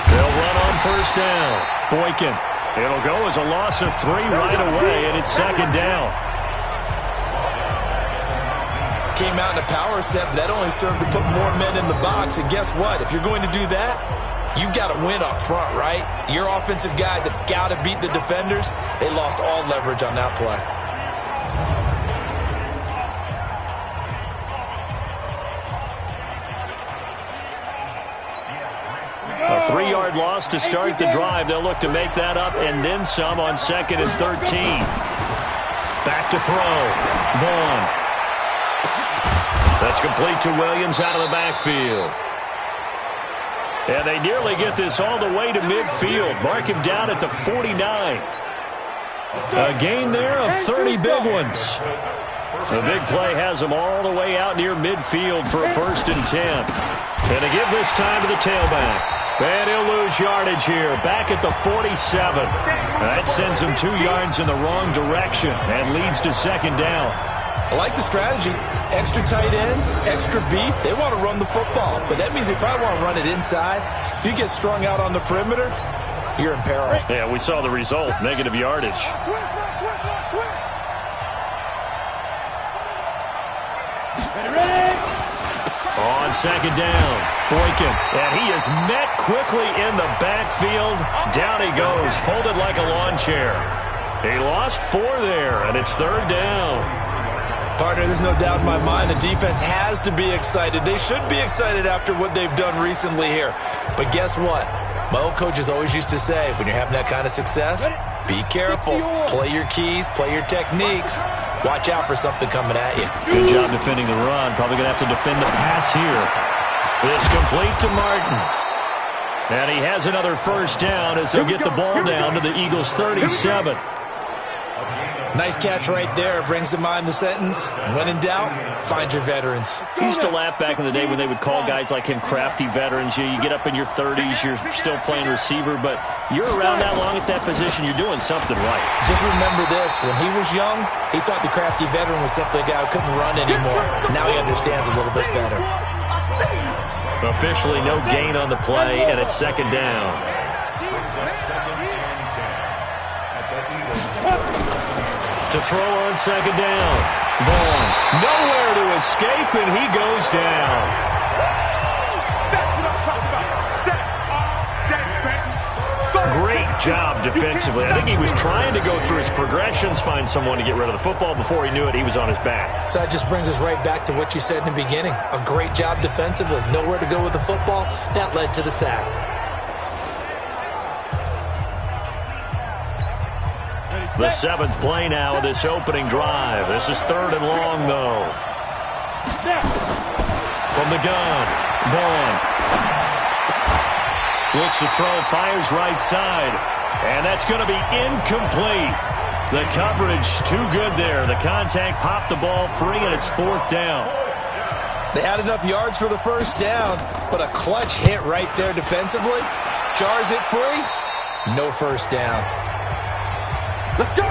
They'll run on first down. Boykin. It'll go as a loss of 3 right away, and it's second down. Came out in a power set, but that only served to put more men in the box. And guess what? If you're going to do that, you've got to win up front, right? Your offensive guys have got to beat the defenders. They lost all leverage on that play. A 3-yard loss to start the drive. They'll look to make that up and then some on 2nd and 13. Back to throw. Vaughn. That's complete to Williams out of the backfield. And they nearly get this all the way to midfield. Mark him down at the 49. A gain there of 30 big ones. The big play has them all the way out near midfield for a 1st and 10. And to give this time to the tailback. And he'll lose yardage here, back at the 47. That sends him 2 yards in the wrong direction and leads to second down. I like the strategy. Extra tight ends, extra beef. They want to run the football, but that means they probably want to run it inside. If you get strung out on the perimeter, you're in peril. Yeah, we saw the result, negative yardage. On second down, Boykin, and he is met quickly in the backfield. Down he goes, folded like a lawn chair. He lost 4 there, and it's 3rd down. Partner, there's no doubt in my mind the defense has to be excited. They should be excited after what they've done recently here. But guess what? My old coaches always used to say, when you're having that kind of success, be careful. Play your keys, play your techniques. Watch out for something coming at you. Good job defending the run. Probably going to have to defend the pass here. It's complete to Martin. And he has another 1st down as they'll get the ball down to the Eagles' 37. Nice catch right there. Brings to mind the sentence, when in doubt, find your veterans. I used to laugh back in the day when they would call guys like him crafty veterans. You get up in your 30s, you're still playing receiver, but you're around that long at that position, you're doing something right. Just remember this, when he was young, he thought the crafty veteran was simply a guy who couldn't run anymore. Now he understands a little bit better. Officially no gain on the play, and it's second down. To throw on second down. Vaughn, nowhere to escape, and he goes down. Great job defensively. I think he was trying to go through his progressions, find someone to get rid of the football. Before he knew it, he was on his back. So that just brings us right back to what you said in the beginning. A great job defensively. Nowhere to go with the football. That led to the sack. The 7th play now of this opening drive. This is 3rd and long, though. From the gun, Vaughn. Looks to throw, fires right side. And that's going to be incomplete. The coverage too good there. The contact popped the ball free, and it's 4th down. They had enough yards for the 1st down, but a clutch hit right there defensively. Jars it free. No 1st down. Let's go.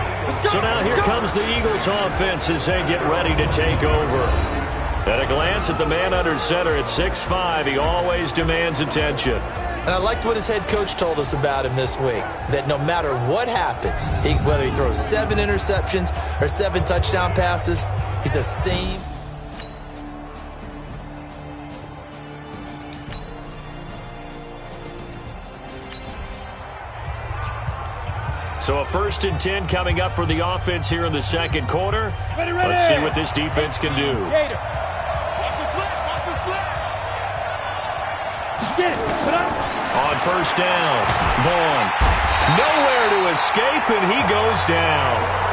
So now here comes the Eagles offense as they get ready to take over. At a glance at the man under center at 6'5", he always demands attention. And I liked what his head coach told us about him this week, that no matter what happens, whether he throws 7 interceptions or 7 touchdown passes, he's the same. So a 1st and 10 coming up for the offense here in the 2nd quarter. Let's see what this defense can do. On 1st down, Vaughn. Nowhere to escape, and he goes down.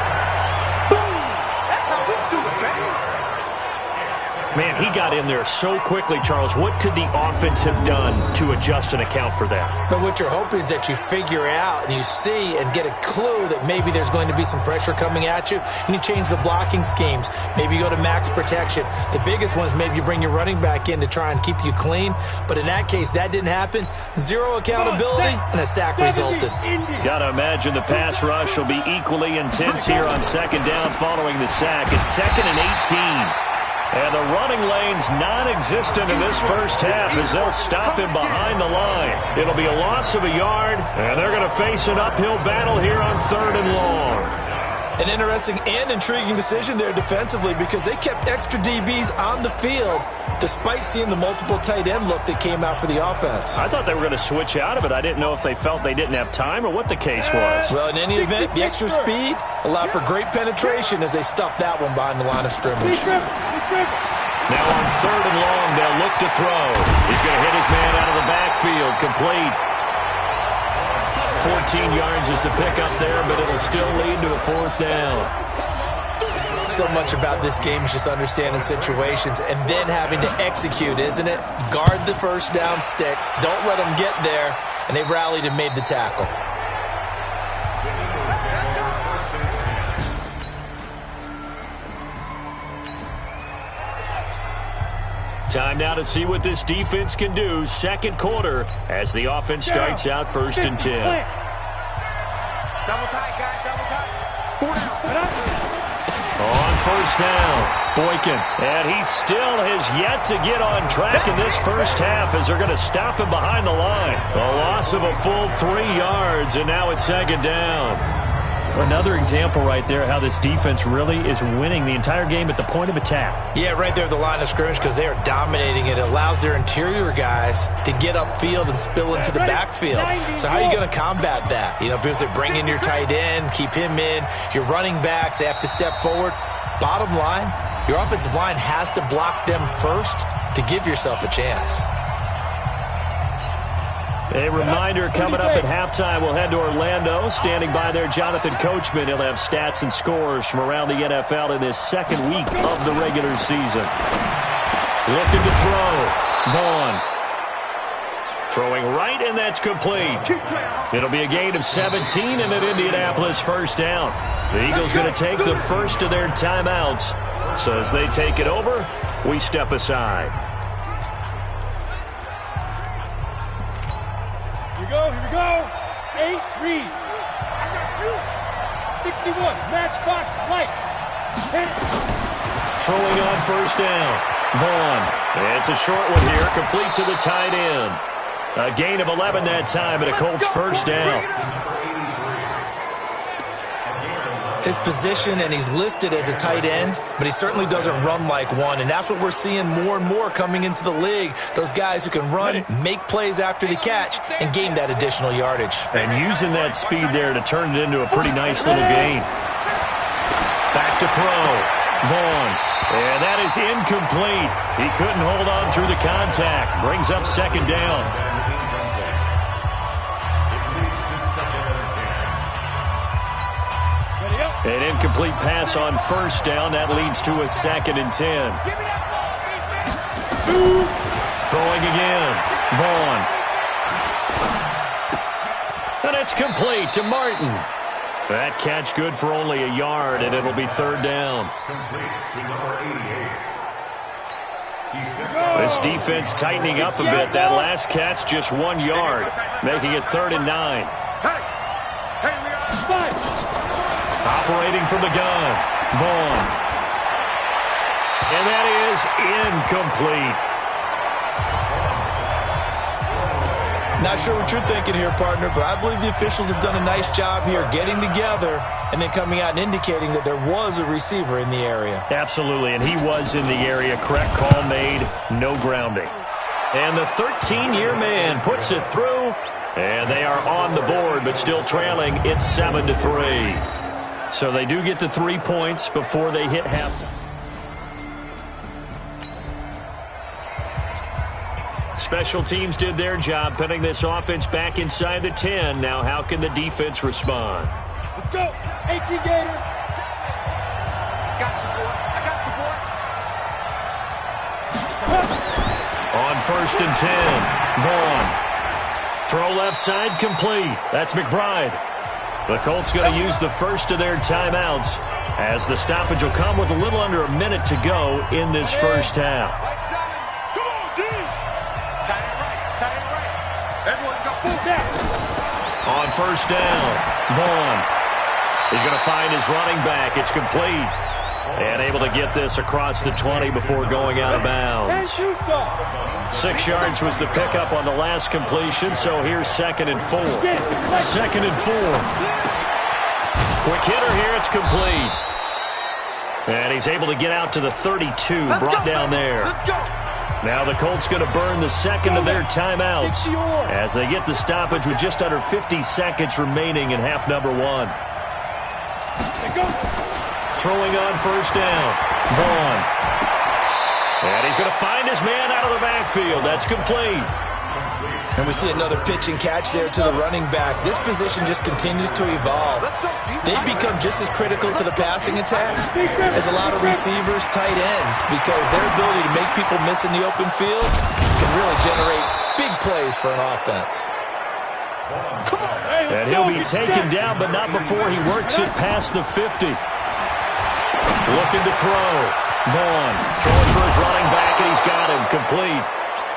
Man, he got in there so quickly, Charles. What could the offense have done to adjust and account for that? But what you're hoping is that you figure out and you see and get a clue that maybe there's going to be some pressure coming at you, and you change the blocking schemes. Maybe you go to max protection. The biggest one is maybe you bring your running back in to try and keep you clean. But in that case, that didn't happen. 0 accountability, and a sack resulted. Got to imagine the pass rush will be equally intense here on 2nd down following the sack. It's 2nd and 18. And the running lane's non-existent in this first half as they'll stop him behind the line. It'll be a loss of a yard, and they're going to face an uphill battle here on 3rd and long. An interesting and intriguing decision there defensively because they kept extra DBs on the field despite seeing the multiple tight end look that came out for the offense. I thought they were going to switch out of it. I didn't know if they felt they didn't have time or what the case was. Well, in any event, the extra speed allowed for great penetration as they stuffed that one behind the line of scrimmage. Now on 3rd and long, they'll look to throw. He's going to hit his man out of the backfield, complete. 14 yards is the pickup there, but it'll still lead to a 4th down. So much about this game is just understanding situations and then having to execute, isn't it? Guard the first down sticks. Don't let them get there. And they rallied and made the tackle. Time now to see what this defense can do. 2nd quarter as the offense starts out 1st and 10. Double tight, guys, double tight. On 1st down, Boykin. And he still has yet to get on track in this first half as they're going to stop him behind the line. A loss of a full 3 yards, and now it's 2nd down. Another example right there how this defense really is winning the entire game at the point of attack. Yeah, right there at the line of scrimmage because they are dominating it. It allows their interior guys to get upfield and spill into the backfield. So how are you going to combat that? You know, because they bring in your tight end, keep him in. Your running backs, they have to step forward. Bottom line, your offensive line has to block them first to give yourself a chance. A reminder coming up at halftime, we'll head to Orlando. Standing by there, Jonathan Coachman. He'll have stats and scores from around the NFL in this 2nd week of the regular season. Looking to throw. Vaughn. Throwing right, and that's complete. It'll be a gain of 17 and an Indianapolis 1st down. The Eagles going to take the first of their timeouts. So as they take it over, we step aside. Here we go. 8, read. I got you. 61, matchbox, light. Throwing on 1st down. Vaughn. It's a short one here, complete to the tight end. A gain of 11 that time, and a Colts 1st down. His position, and he's listed as a tight end, but he certainly doesn't run like one, and that's what we're seeing more and more coming into the league. Those guys who can run, make plays after the catch, and gain that additional yardage. And using that speed there to turn it into a pretty nice little gain. Back to throw. Vaughn. And that is incomplete. He couldn't hold on through the contact. Brings up 2nd down. An incomplete pass on 1st down. That leads to a 2nd and 10. Throwing again. Vaughn. And it's complete to Martin. That catch good for only a yard, and it'll be 3rd down. This defense tightening up a bit. That last catch just 1 yard, making it 3rd and 9. Operating from the gun, Vaughn. And that is incomplete. Not sure what you're thinking here, partner, but I believe the officials have done a nice job here getting together and then coming out and indicating that there was a receiver in the area. Absolutely, and he was in the area. Correct call made, no grounding. And the 13-year man puts it through, and they are on the board, but still trailing. It's 7-3. So they do get the 3 points before they hit halftime. Special teams did their job, putting this offense back inside the 10. Now how can the defense respond? Let's go. 18 Gators. Got support. I got support. On 1st and 10, Vaughn. Throw left side, complete. That's McBride. The Colts going to use the first of their timeouts as the stoppage will come with a little under a minute to go in this first half. Right side. Come on, D. Tight end right. Tight end right. Everyone go. On 1st down, Vaughn is going to find his running back. It's complete. And able to get this across the 20 before going out of bounds. 6 yards was the pickup on the last completion, so here's 2nd and 4. 2nd and 4. Quick hitter here, it's complete. And he's able to get out to the 32, brought down there. Now the Colts going to burn the second of their timeouts as they get the stoppage with just under 50 seconds remaining in half number 1. Throwing on first down. Vaughn. And he's going to find his man out of the backfield. That's complete. And we see another pitch and catch there to the running back. This position just continues to evolve. They've become just as critical to the passing attack as a lot of receivers, tight ends, because their ability to make people miss in the open field can really generate big plays for an offense. And he'll be taken down, but not before he works it past the 50. Looking to throw. Vaughn throwing for his running back, and he's got him complete.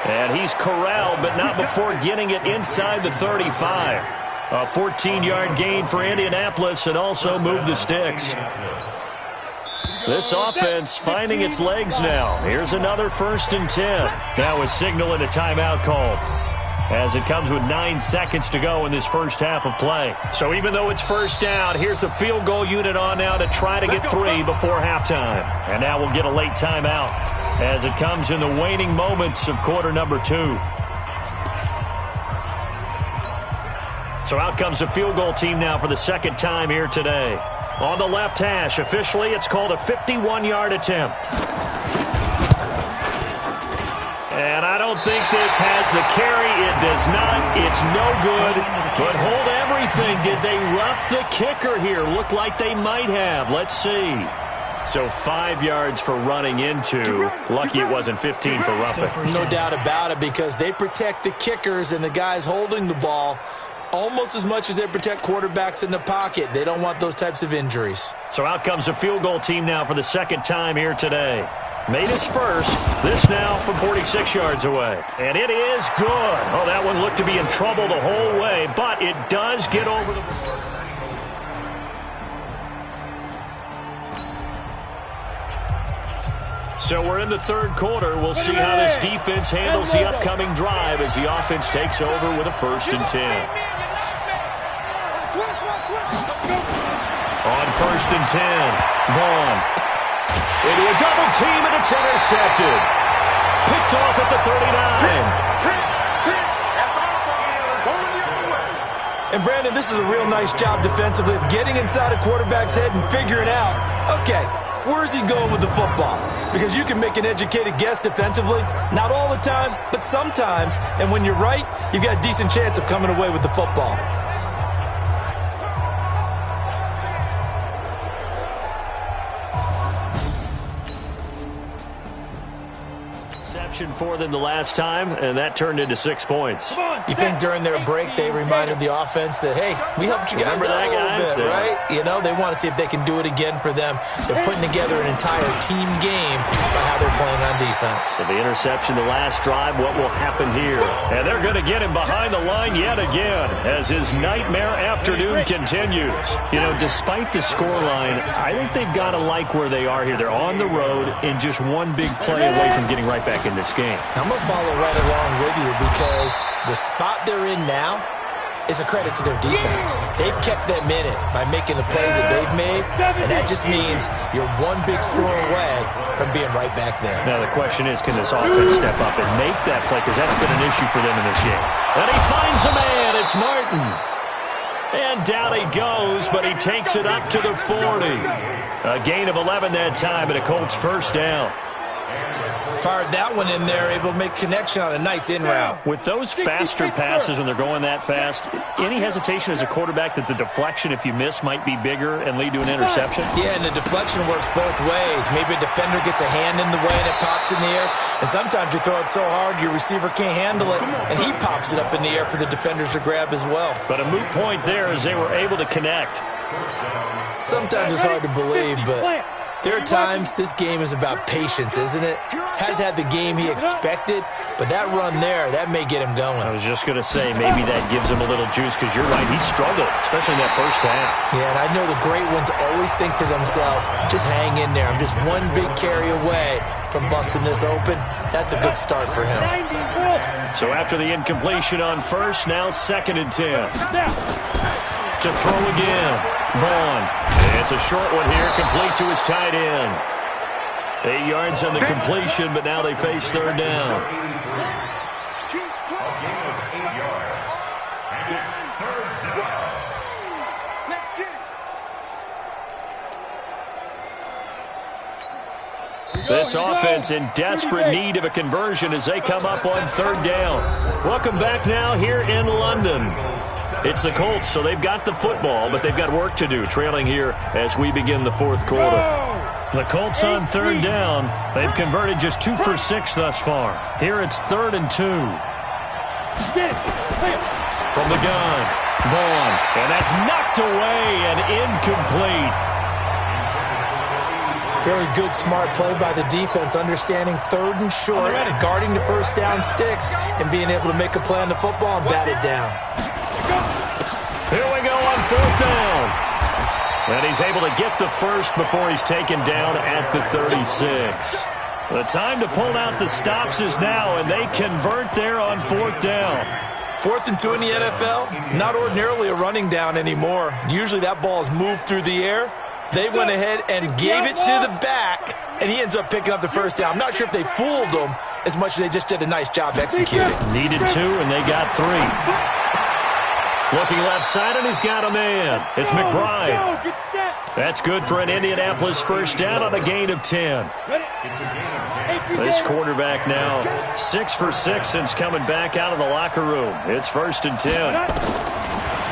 And he's corralled, but not before getting it inside the 35. A 14-yard gain for Indianapolis and also move the sticks. This offense finding its legs now. Here's another 1st and 10. Now a signal and a timeout called, as it comes with 9 seconds to go in this first half of play. So even though it's first down, here's the field goal unit on now to try to get 3 before halftime. And now we'll get a late timeout as it comes in the waning moments of quarter number 2. So out comes the field goal team now for the second time here today. On the left hash, officially it's called a 51-yard attempt. And I don't think this has the carry. It does not. It's no good. But hold everything. Did they rough the kicker here? Looked like they might have. Let's see. So 5 yards for running into. Lucky it wasn't 15 for roughing. No doubt about it, because they protect the kickers and the guys holding the ball almost as much as they protect quarterbacks in the pocket. They don't want those types of injuries. So out comes the field goal team now for the second time here today. Made his first. This now from 46 yards away. And it is good. Oh, that one looked to be in trouble the whole way, but it does get over the board. So we're in the third quarter. We'll see how this defense handles the upcoming drive as the offense takes over with a 1st and 10. On 1st and 10, Vaughn. Into a double team, and it's intercepted. Picked off at the 39. And Brandon, this is a real nice job defensively of getting inside a quarterback's head and figuring out, okay, where's he going with the football? Because you can make an educated guess defensively, not all the time, but sometimes. And when you're right, you've got a decent chance of coming away with the football. For them the last time, and that turned into 6 points. You think during their break they reminded the offense that, hey, we helped you guys out a little bit, right? You know, they want to see if they can do it again for them. They're putting together an entire team game by how they're playing on defense. So the interception, the last drive, what will happen here? And they're going to get him behind the line yet again as his nightmare afternoon continues. You know, despite the scoreline, I think they've got to like where they are here. They're on the road and just one big play away from getting right back in this game. I'm going to follow right along with you because the spot they're in now is a credit to their defense. They've kept them in it by making the plays that they've made, and that just means you're one big score away from being right back there. Now the question is, can this offense step up and make that play? Because that's been an issue for them in this game. And he finds a man. It's Martin. And down he goes, but he takes it up to the 40. A gain of 11 that time, and a Colts first down. Fired that one in there, able to make connection on a nice in route. With those faster passes when they're going that fast, any hesitation as a quarterback that the deflection, if you miss, might be bigger and lead to an interception? Yeah, and the deflection works both ways. Maybe a defender gets a hand in the way and it pops in the air, and sometimes you throw it so hard your receiver can't handle it, and he pops it up in the air for the defenders to grab as well. But a moot point there as they were able to connect. Sometimes it's hard to believe, but there are times this game is about patience, isn't it? has had the game he expected, but that run there, that may get him going. I was just going to say, maybe that gives him a little juice, because you're right, he struggled, especially in that first half. Yeah, and I know the great ones always think to themselves, just hang in there. I'm just one big carry away from busting this open. That's a good start for him. So after the incompletion on first, now 2nd and 10. To throw again, Vaughn. It's a short one here, complete to his tight end. 8 yards on the completion, but now they face 3rd down. This offense in desperate need of a conversion as they come up on 3rd down. Welcome back now here in London. It's the Colts, so they've got the football, but they've got work to do, trailing here as we begin the 4th quarter. The Colts on 3rd down. They've converted just 2 for 6 thus far. Here it's 3rd and 2. From the gun, Vaughn. And that's knocked away and incomplete. Really good, smart play by the defense, understanding 3rd and short, guarding the first down sticks, and being able to make a play on the football and bat it down. Here we go on 4th down. And he's able to get the first before he's taken down at the 36. The time to pull out the stops is now, and they convert there on 4th down. 4th and 2 in the NFL, not ordinarily a running down anymore. Usually that ball is moved through the air. They went ahead and gave it to the back, and he ends up picking up the first down. I'm not sure if they fooled him as much as they just did a nice job executing. Needed 2, and they got 3. Looking left side, and he's got a man. It's McBride. That's good for an Indianapolis first down on a gain of 10. This quarterback now 6 for 6 since coming back out of the locker room. It's 1st and 10.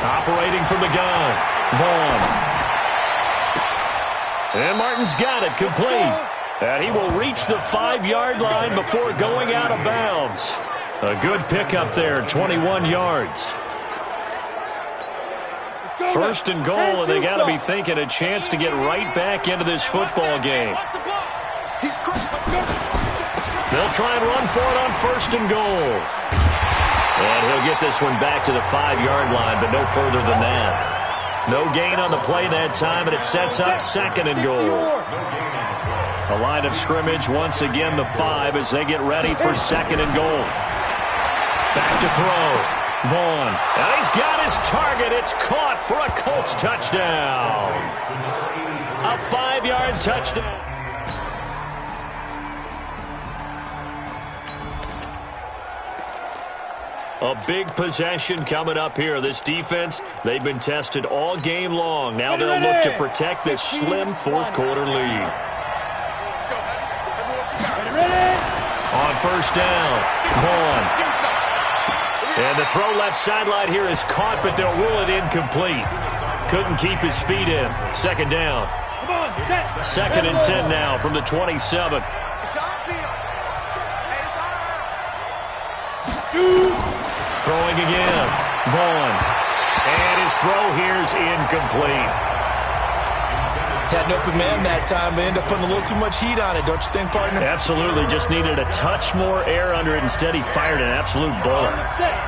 Operating from the gun, Vaughn. And Martin's got it, complete. And he will reach the 5-yard line before going out of bounds. A good pickup there, 21 yards. 1st and goal, and they got to be thinking a chance to get right back into this football game. They'll try and run for it on 1st and goal. And he'll get this one back to the 5-yard line, but no further than that. No gain on the play that time, and it sets up 2nd and goal. A line of scrimmage once again, the 5, as they get ready for 2nd and goal. Back to throw. Vaughn. And he's got his target. It's caught for a Colts touchdown. A 5-yard touchdown. A big possession coming up here. This defense, they've been tested all game long. Now they'll look to protect this slim 4th quarter lead. On 1st down, Vaughn. And the throw left sideline here is caught, but they'll rule it incomplete. Couldn't keep his feet in. 2nd down. 2nd and 10 now from the 27. Throwing again. Vaughn. And his throw here is incomplete. Had an open man that time, but ended up putting a little too much heat on it, don't you think, partner? Absolutely. Just needed a touch more air under it. Instead, he fired an absolute bullet.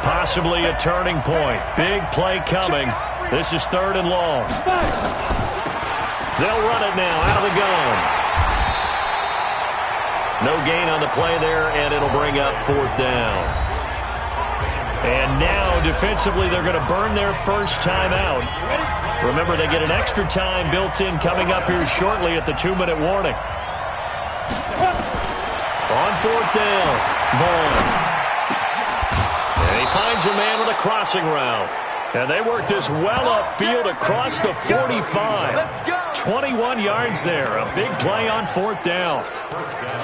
Possibly a turning point. Big play coming. This is 3rd and long. They'll run it now out of the gun. No gain on the play there, and it'll bring up 4th down. And now, defensively, they're going to burn their first timeout. Remember, they get an extra time built in coming up here shortly at the 2-minute warning. On 4th down, Vaughn. And he finds a man with a crossing route. And they work this well upfield across the 45. 21 yards there. A big play on 4th down.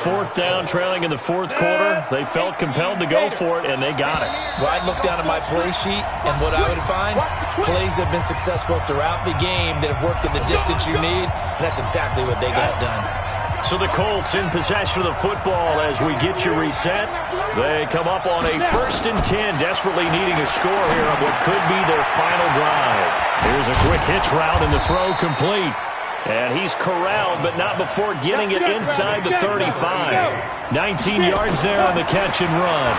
4th down, trailing in the 4th quarter. They felt compelled to go for it, and they got it. Well, I'd look down at my play sheet, and what I would find, plays have been successful throughout the game that have worked at the distance you need, and that's exactly what they got done. So the Colts in possession of the football as we get you reset. They come up on a 1st and 10, desperately needing a score here on what could be their final drive. Here's a quick hitch route, and the throw complete. And he's corralled, but not before getting it inside the 35. 19 yards there on the catch and run.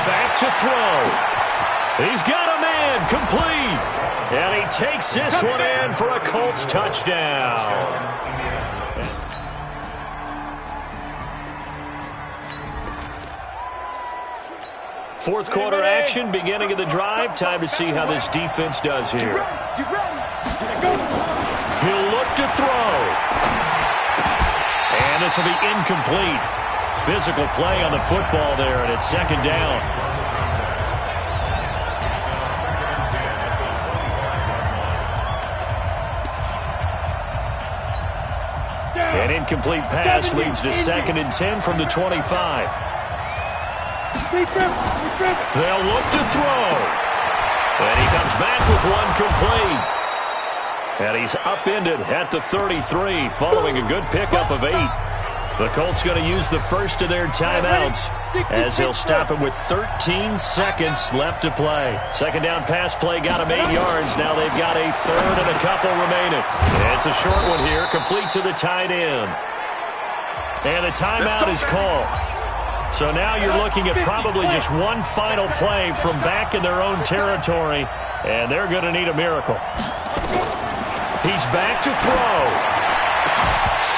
Back to throw. He's got a man, complete. And he takes this one in for a Colts touchdown. Fourth quarter action, beginning of the drive. Time to see how this defense does here. He'll look to throw. And this will be incomplete. Physical play on the football there, and it's second down. An incomplete pass leads to 2nd and 10 from the 25. They'll look to throw. And he comes back with one complete. And he's upended at the 33 following a good pickup of 8. The Colts going to use the first of their timeouts as he'll stop it with 13 seconds left to play. Second down pass play got him 8 yards. Now they've got a third and a couple remaining. It's a short one here, complete to the tight end. And a timeout is called. So now you're looking at probably just one final play from back in their own territory, and they're going to need a miracle. He's back to throw.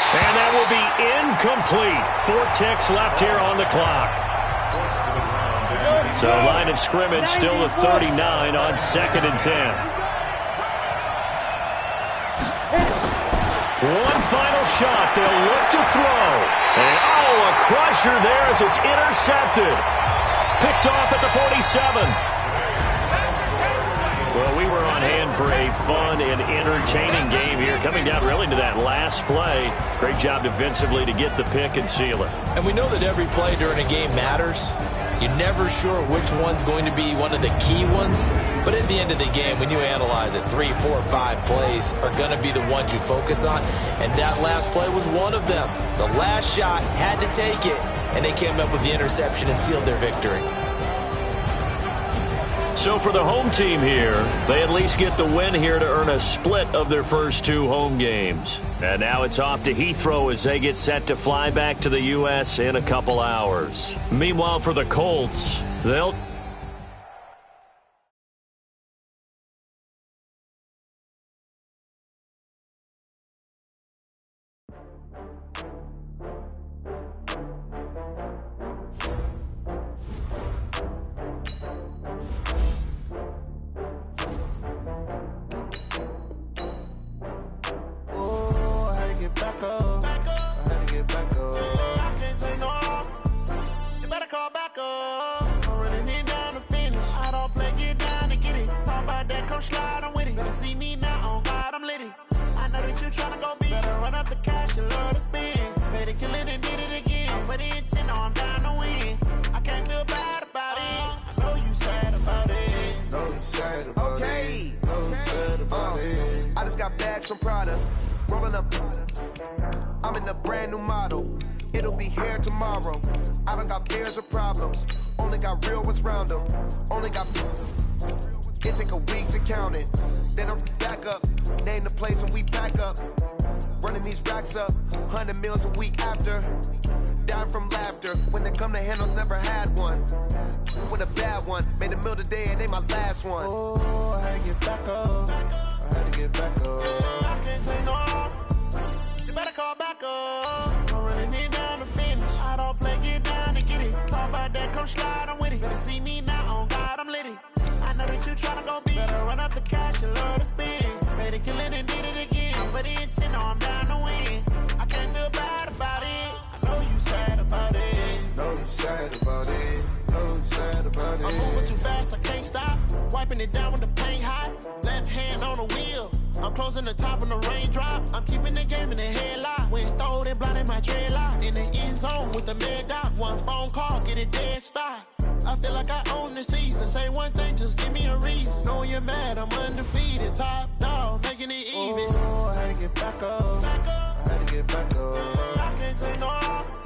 And that will be incomplete. 4 ticks left here on the clock. So line of scrimmage still at 39 on 2nd and 10. One final shot. They'll look to throw. And a crusher there as it's intercepted. Picked off at the 47. Well, we were on hand for a fun and entertaining game here, coming down really to that last play. Great job defensively to get the pick and seal it. And we know that every play during a game matters. You're never sure which one's going to be one of the key ones. But at the end of the game, when you analyze it, 3, 4, 5 plays are going to be the ones you focus on. And that last play was one of them. The last shot had to take it, and they came up with the interception and sealed their victory. So for the home team here, they at least get the win here to earn a split of their first 2 home games. And now it's off to Heathrow as they get set to fly back to the U.S. in a couple hours. Meanwhile, for the Colts, they'll... I had to get back up. I had to get back up. I can't take no off.